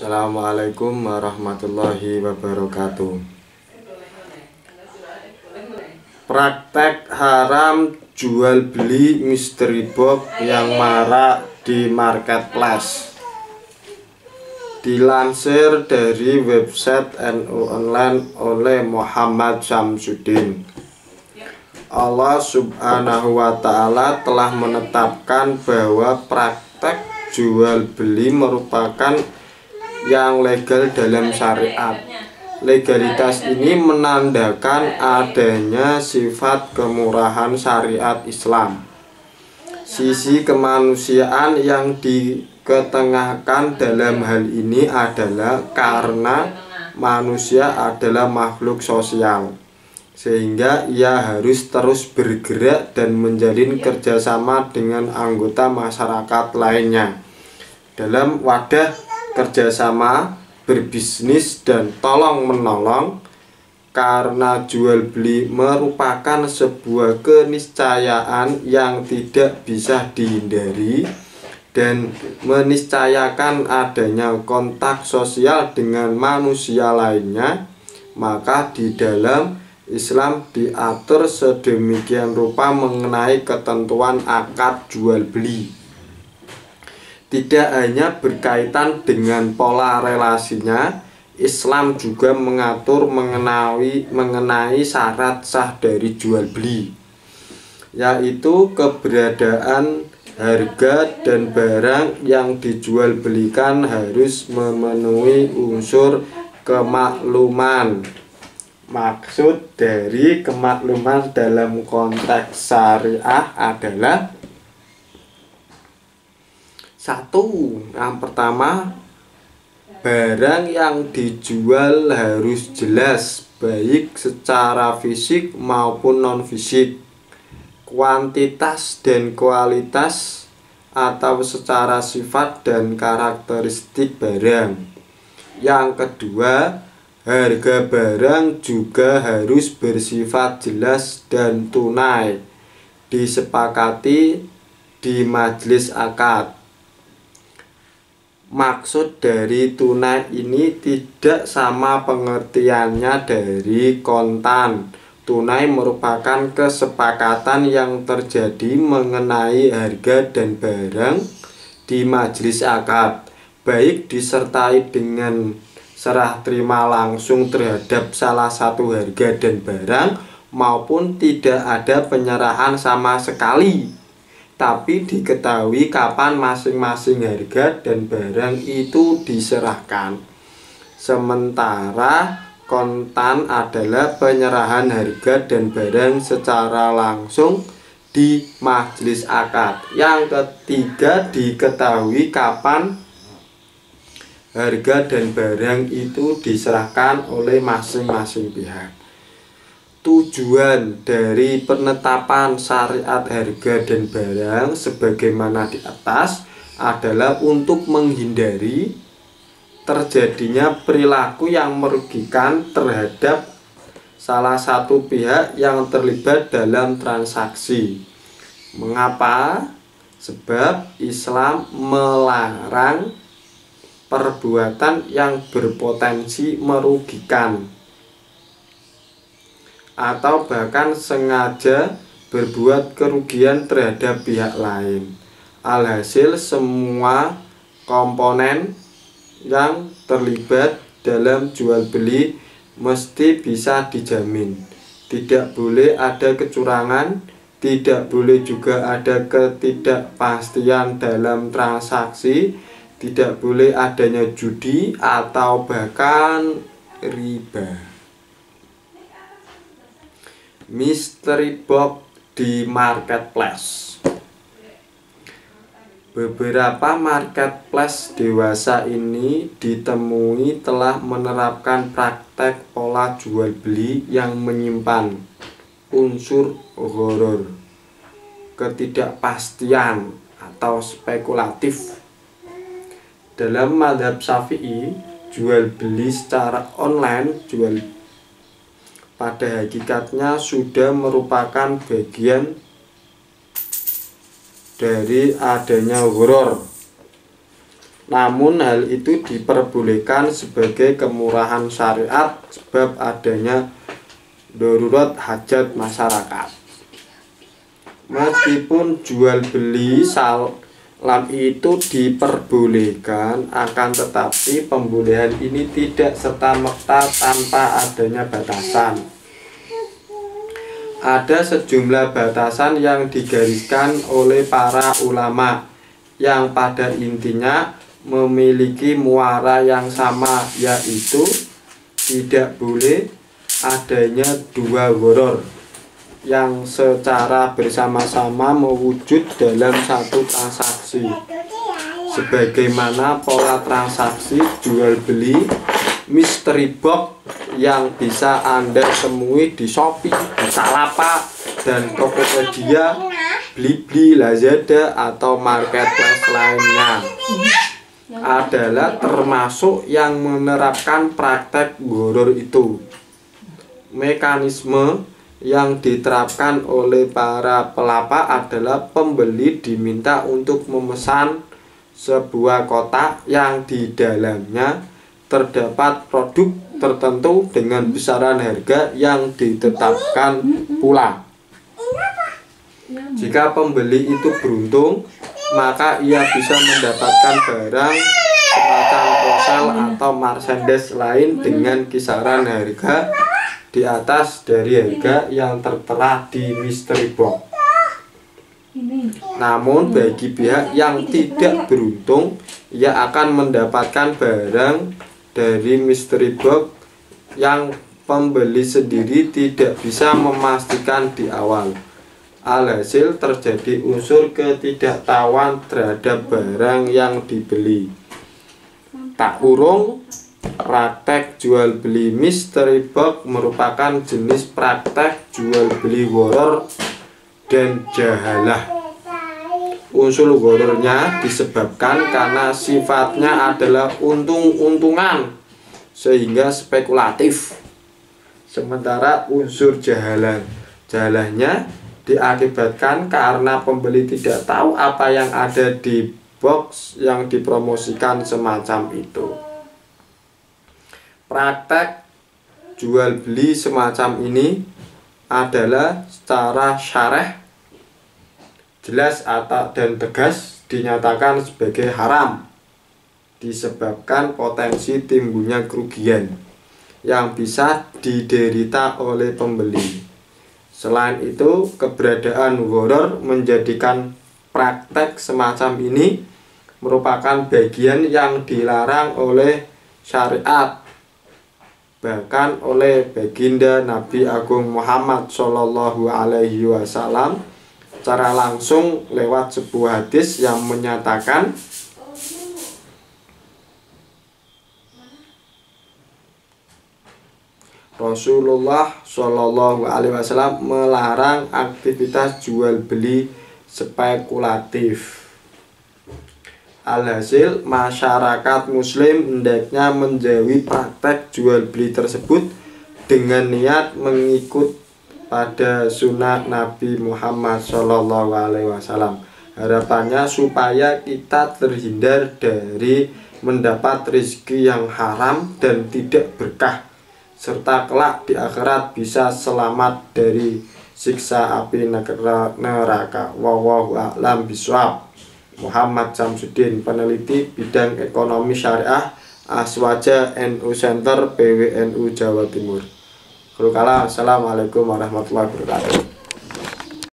Assalamualaikum warahmatullahi wabarakatuh. Praktek haram jual beli mystery box yang marak di marketplace. Dilansir dari website NU Online oleh Muhammad Syamsuddin, Allah Subhanahu wa Ta'ala telah menetapkan bahwa praktek jual beli merupakan yang legal dalam syariat. Legalitas ini menandakan adanya sifat kemurahan syariat Islam. Sisi kemanusiaan yang diketengahkan dalam hal ini adalah karena manusia adalah makhluk sosial, sehingga ia harus terus bergerak dan menjalin kerjasama dengan anggota masyarakat lainnya dalam wadah kerjasama, berbisnis, dan tolong-menolong. Karena jual beli merupakan sebuah keniscayaan yang tidak bisa dihindari dan meniscayakan adanya kontak sosial dengan manusia lainnya, maka di dalam Islam diatur sedemikian rupa mengenai ketentuan akad jual beli. Tidak hanya berkaitan dengan pola relasinya, Islam juga mengatur mengenai syarat sah dari jual beli, yaitu keberadaan harga dan barang yang dijual belikan harus memenuhi unsur kemakluman. Maksud dari kemakluman dalam konteks syariah adalah yang pertama, barang yang dijual harus jelas, baik secara fisik maupun non-fisik, kuantitas dan kualitas, atau secara sifat dan karakteristik barang. Yang kedua, harga barang juga harus bersifat jelas dan tunai, disepakati di majelis akad. Maksud dari tunai ini tidak sama pengertiannya dari kontan. Tunai merupakan kesepakatan yang terjadi mengenai harga dan barang di majelis akad, baik disertai dengan serah terima langsung terhadap salah satu harga dan barang, maupun tidak ada penyerahan sama sekali, tapi diketahui kapan masing-masing harga dan barang itu diserahkan. Sementara kontan adalah penyerahan harga dan barang secara langsung di majelis akad. Yang ketiga, diketahui kapan harga dan barang itu diserahkan oleh masing-masing pihak. Tujuan dari penetapan syariat harga dan barang sebagaimana di atas adalah untuk menghindari terjadinya perilaku yang merugikan terhadap salah satu pihak yang terlibat dalam transaksi. Mengapa? Sebab Islam melarang perbuatan yang berpotensi merugikan atau bahkan sengaja berbuat kerugian terhadap pihak lain. Alhasil, semua komponen yang terlibat dalam jual beli mesti bisa dijamin. Tidak boleh ada kecurangan, tidak boleh juga ada ketidakpastian dalam transaksi, tidak boleh adanya judi atau bahkan riba. Mystery box di marketplace. Beberapa marketplace dewasa ini ditemui telah menerapkan praktek pola jual beli yang menyimpan unsur horor, ketidakpastian, atau spekulatif. Dalam mazhab Syafi'i, jual beli secara online pada hakikatnya sudah merupakan bagian dari adanya horor Namun hal itu diperbolehkan sebagai kemurahan syariat sebab adanya darurat hajat masyarakat. Meskipun jual beli salam itu diperbolehkan, akan tetapi pembolehan ini tidak serta-merta tanpa adanya batasan. Ada sejumlah batasan yang digariskan oleh para ulama yang pada intinya memiliki muara yang sama, yaitu tidak boleh adanya dua gharar yang secara bersama-sama mewujud dalam satu transaksi, sebagaimana pola transaksi jual beli mystery box yang bisa Anda temui di Shopee, Bukalapak, dan Tokopedia, Blibli, Lazada, atau marketplace lainnya adalah termasuk yang menerapkan praktek gharar itu. Mekanisme yang diterapkan oleh para pelapak adalah pembeli diminta untuk memesan sebuah kotak yang di dalamnya terdapat produk tertentu dengan besaran harga yang ditetapkan pula. Jika pembeli itu beruntung, maka ia bisa mendapatkan barang semacam ponsel atau merchandise lain dengan kisaran harga di atas dari harga yang tertera di mystery box. Namun bagi pihak yang tidak beruntung, ia akan mendapatkan barang dari mystery box yang pembeli sendiri tidak bisa memastikan di awal. Alhasil terjadi unsur ketidaktahuan terhadap barang yang dibeli. Tak urung, praktek jual beli mystery box merupakan jenis praktek jual beli gharar dan jahalah. Unsur ghararnya disebabkan karena sifatnya adalah untung-untungan sehingga spekulatif. Sementara unsur jahalahnya diakibatkan karena pembeli tidak tahu apa yang ada di box yang dipromosikan semacam itu. Praktek jual beli semacam ini adalah secara syarah jelas dan tegas dinyatakan sebagai haram, disebabkan potensi timbulnya kerugian yang bisa diderita oleh pembeli. Selain itu, keberadaan gharar menjadikan praktek semacam ini merupakan bagian yang dilarang oleh syariat, bahkan oleh baginda Nabi Agung Muhammad Shallallahu Alaihi Wasallam secara langsung lewat sebuah hadis yang menyatakan Rasulullah Shallallahu Alaihi Wasallam melarang aktivitas jual beli spekulatif. Alhasil, masyarakat muslim hendaknya menjauhi praktek jual beli tersebut dengan niat mengikut pada sunnah Nabi Muhammad Shallallahu Alaihi Wasallam. Harapannya supaya kita terhindar dari mendapat rezeki yang haram dan tidak berkah, serta kelak di akhirat bisa selamat dari siksa api neraka. Wallahu a'lam bishawab. Muhammad Samsudin, peneliti bidang ekonomi syariah, Aswaja NU Center, PWNU Jawa Timur. Assalamualaikum warahmatullahi wabarakatuh.